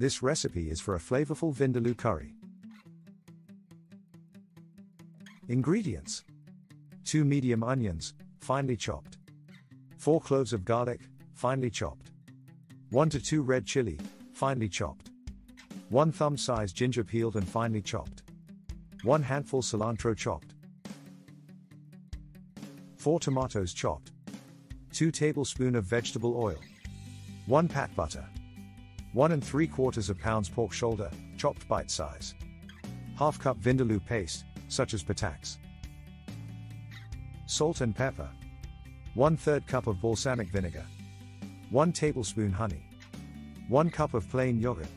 This recipe is for a flavorful Vindaloo curry. Ingredients: 2 medium onions, finely chopped. 4 cloves of garlic, finely chopped. 1 to 2 red chili, finely chopped. 1 thumb-sized ginger peeled and finely chopped. 1 handful cilantro chopped. 4 tomatoes chopped. 2 tablespoons of vegetable oil. 1 pat butter. 1 3/4 pounds pork shoulder, chopped bite size. Half cup Vindaloo paste, such as pataks. Salt and pepper. 1/3 cup of balsamic vinegar. 1 tablespoon honey. 1 cup of plain yogurt.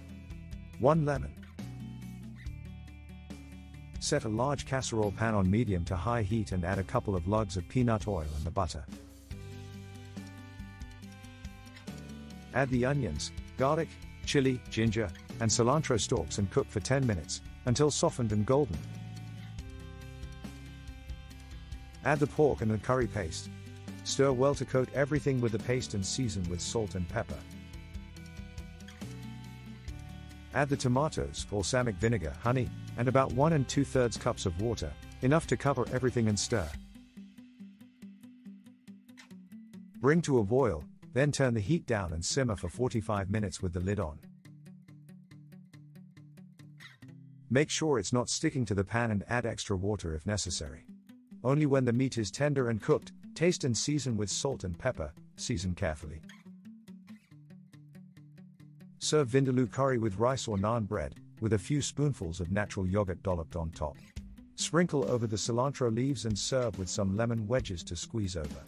1 lemon. Set a large casserole pan on medium to high heat and add a couple of lugs of peanut oil and the butter. Add the onions, garlic, chili, ginger, and cilantro stalks and cook for 10 minutes, until softened and golden. Add the pork and the curry paste. Stir well to coat everything with the paste and season with salt and pepper. Add the tomatoes, balsamic vinegar, honey, and about 1 2/3 cups of water, enough to cover everything and stir. Bring to a boil, then turn the heat down and simmer for 45 minutes with the lid on. Make sure it's not sticking to the pan and add extra water if necessary. Only when the meat is tender and cooked, taste and season with salt and pepper, season carefully. Serve Vindaloo curry with rice or naan bread, with a few spoonfuls of natural yogurt dolloped on top. Sprinkle over the cilantro leaves and serve with some lemon wedges to squeeze over.